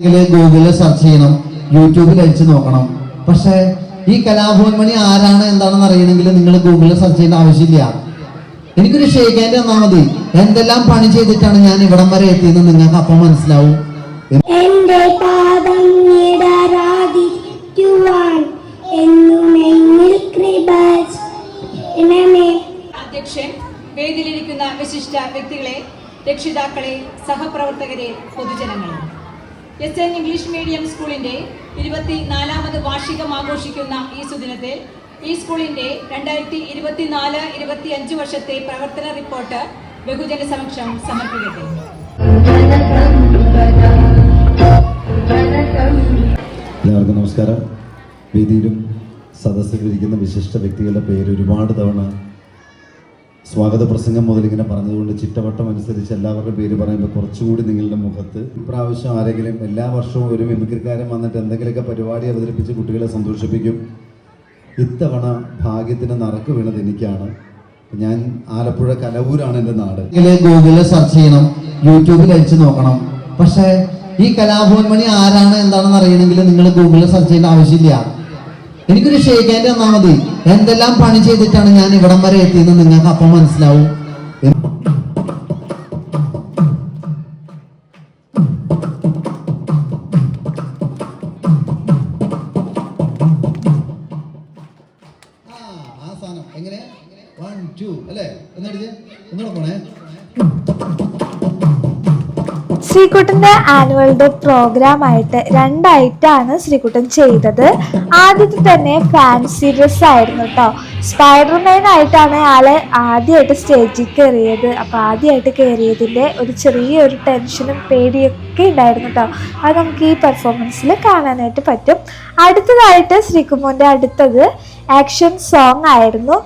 ഗൂഗിളിൽ സെർച്ച് ചെയ്യണം, യൂട്യൂബിൽ അടിച്ചു നോക്കണം. പക്ഷേ ഈ കലാഭവൻ മണി ആരാണ് എന്താണെന്ന് അറിയണമെങ്കിൽ നിങ്ങൾ ഗൂഗിളിൽ സെർച്ച് ചെയ്യേണ്ട ആവശ്യമില്ല. എനിക്കൊരു ഷെയ്ക്കാൻ്റെ തന്നാൽ മതി. എന്തെല്ലാം പണി ചെയ്തിട്ടാണ് ഞാൻ ഇവിടം വരെ എത്തിയെന്ന് നിങ്ങൾക്ക് അപ്പം മനസ്സിലാവും. അധ്യക്ഷൻ, വേദിയിലിരിക്കുന്ന വിശിഷ്ട വ്യക്തികളെ, രക്ഷിതാക്കളെ, സഹപ്രവർത്തകരെ, പൊതുജനങ്ങളെ, എസ് എൻ ഇംഗ്ലീഷ് മീഡിയം സ്കൂളിന്റെ 24ാമത് വാർഷികം ആഘോഷിക്കുന്ന ഈ സുദിനത്തിൽ ഈ സ്കൂളിന്റെ 2024-25 വർഷത്തെ പ്രവർത്തന റിപ്പോർട്ട് ബഹുജന സമക്ഷം സമർപ്പിക്കട്ടെ. എല്ലാവർക്കും നമസ്കാരം. വേദിയിലും സദസ്സിലിരിക്കുന്ന വിശിഷ്ട വ്യക്തികളുടെ പേര് ഒരുപാട് തവണ സ്വാഗത പ്രസംഗം മുതൽ ഇങ്ങനെ പറഞ്ഞതുകൊണ്ട് ചിട്ടവട്ടം അനുസരിച്ച് എല്ലാവരുടെയും പേര് പറയുമ്പോൾ കുറച്ചുകൂടി നിങ്ങളുടെ മുഖത്ത് ഇപ്രാവശ്യം ആരെങ്കിലും എല്ലാ വർഷവും ഒരു മിമിക്രിക്കാരൻ വന്നിട്ട് എന്തെങ്കിലുമൊക്കെ പരിപാടി അവതരിപ്പിച്ച് കുട്ടികളെ സന്തോഷിപ്പിക്കും. ഇത്തവണ ഭാഗ്യത്തിന് നറുക്ക് വീണത് എനിക്കാണ്. ഞാൻ ആലപ്പുഴ കലവൂരാണ് എൻ്റെ നാട്. ഗൂഗിളിൽ സെർച്ച് ചെയ്യണം, യൂട്യൂബിൽ അടിച്ചു നോക്കണം. പക്ഷേ ഈ കലാഭവൻ മണി ആരാണ് എന്താണെന്ന് അറിയണമെങ്കിൽ നിങ്ങൾ ഗൂഗിളിൽ സെർച്ച് ചെയ്യേണ്ട ആവശ്യമില്ല. എനിക്കൊരു ഷെയ്ക്കാൻ്റെ തന്നാൽ മതി. എന്തെല്ലാം പണി ചെയ്തിട്ടാണ് ഞാൻ ഇവിടം വരെ എത്തിയെന്ന് നിങ്ങൾക്ക് അപ്പം മനസ്സിലാവും. ആ സാധനം എങ്ങനെ 1 2 അല്ലേ എന്നടിച്ച് ഒന്നുകൂടെ പോണേ. ശ്രീകുട്ടൻ്റെ ആനുവൽ ഡേ പ്രോഗ്രാമായിട്ട് 2 ഐറ്റമാണ് ശ്രീകുട്ടൻ ചെയ്തത്. ആദ്യത്തെ തന്നെ ഫാൻസി ഡ്രസ് ആയിരുന്നു കേട്ടോ. സ്പൈഡർമാൻ ആയിട്ടാണ് ആളെ ആദ്യമായിട്ട് സ്റ്റേജിൽ കയറിയത്. അപ്പോൾ ആദ്യമായിട്ട് കയറിയതിൻ്റെ ഒരു ചെറിയൊരു ടെൻഷനും പേടിയൊക്കെ ഉണ്ടായിരുന്നു കേട്ടോ. അത് നമുക്ക് ഈ പെർഫോമൻസിൽ കാണാനായിട്ട് പറ്റും. അടുത്തതായിട്ട് ശ്രീകുമാറിൻ്റെ അടുത്തത് ആക്ഷൻ സോങ് ആയിരുന്നു.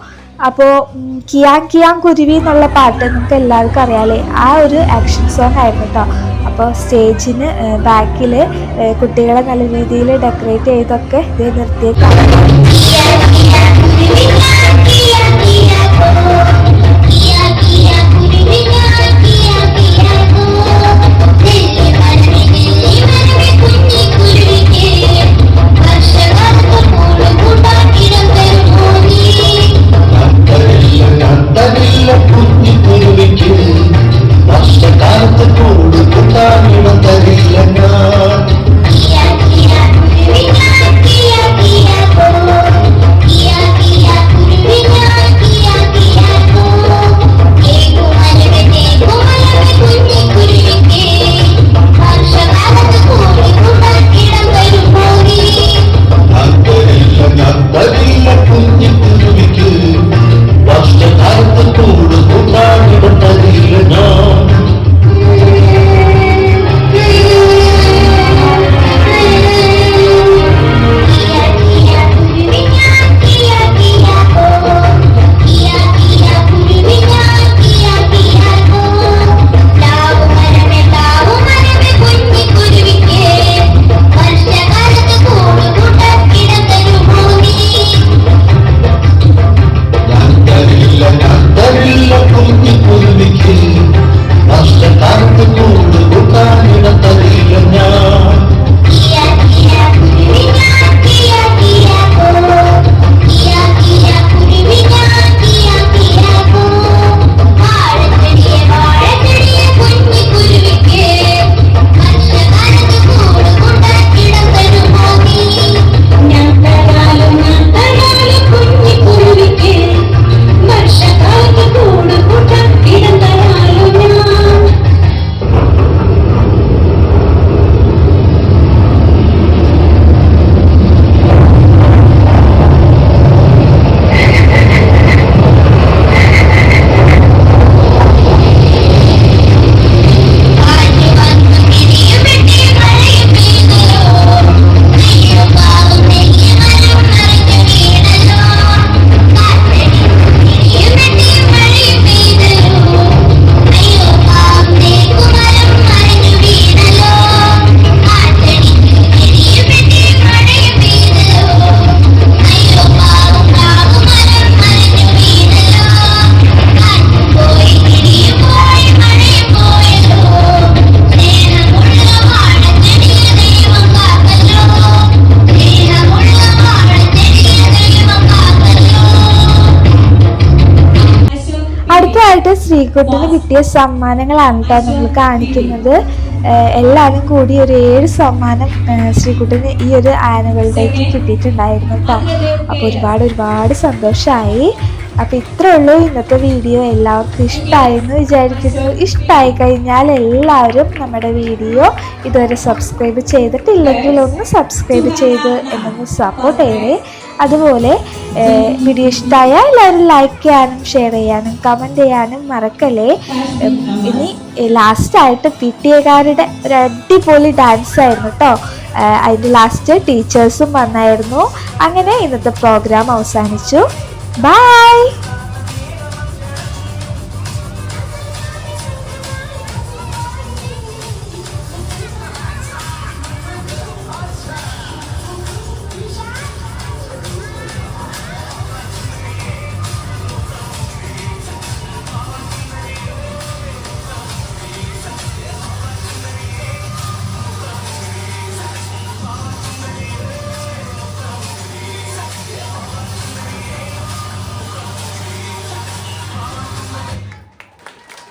അപ്പോൾ കിയാങ് കിയാങ് കുരുവി എന്നുള്ള പാട്ട് നമുക്ക് എല്ലാവർക്കും അറിയാമല്ലേ, ആ ഒരു ആക്ഷൻ സോങ് ആയിരുന്നു കേട്ടോ. അപ്പോൾ സ്റ്റേജിന് ബാക്കിൽ കുട്ടികളെ നല്ല രീതിയിൽ ഡെക്കറേറ്റ് ചെയ്തൊക്കെ ഇത് നിർത്തിയേക്കാം. ശ്രീകുട്ടന് കിട്ടിയ സമ്മാനങ്ങളാണ് കേട്ടോ നമ്മൾ കാണിക്കുന്നത്. എല്ലാവരും കൂടി ഒരു 7 സമ്മാനം ശ്രീകുട്ടന് ഈ ഒരു ആനുവൽ ഡേക്ക് കിട്ടിയിട്ടുണ്ടായിരുന്നു കേട്ടോ. അപ്പോൾ ഒരുപാട് സന്തോഷമായി. അപ്പോൾ ഇത്രേ ഉള്ളൂ ഇന്നത്തെ വീഡിയോ. എല്ലാവർക്കും ഇഷ്ടമായെന്ന് വിചാരിക്കുന്നു. ഇഷ്ടമായി കഴിഞ്ഞാൽ എല്ലാവരും നമ്മുടെ വീഡിയോ ഇതുവരെ സബ്സ്ക്രൈബ് ചെയ്തിട്ടില്ലെങ്കിൽ ഒന്ന് സബ്സ്ക്രൈബ് ചെയ്ത് എന്നൊന്ന് സപ്പോർട്ട് ചെയ്യണേ. അതുപോലെ വീഡിയോ ഇഷ്ടമായാൽ എല്ലാവരും ലൈക്ക് ചെയ്യാനും ഷെയർ ചെയ്യാനും കമൻറ്റ് ചെയ്യാനും മറക്കല്ലേ. ഇനി ലാസ്റ്റായിട്ട് PTA-കാരുടെ ഒരു അടിപൊളി ഡാൻസ് ആയിരുന്നു കേട്ടോ. അതിൻ്റെ ലാസ്റ്റ് ടീച്ചേഴ്സും വന്നായിരുന്നു. അങ്ങനെ ഇന്നത്തെ പ്രോഗ്രാം അവസാനിച്ചു. Bye!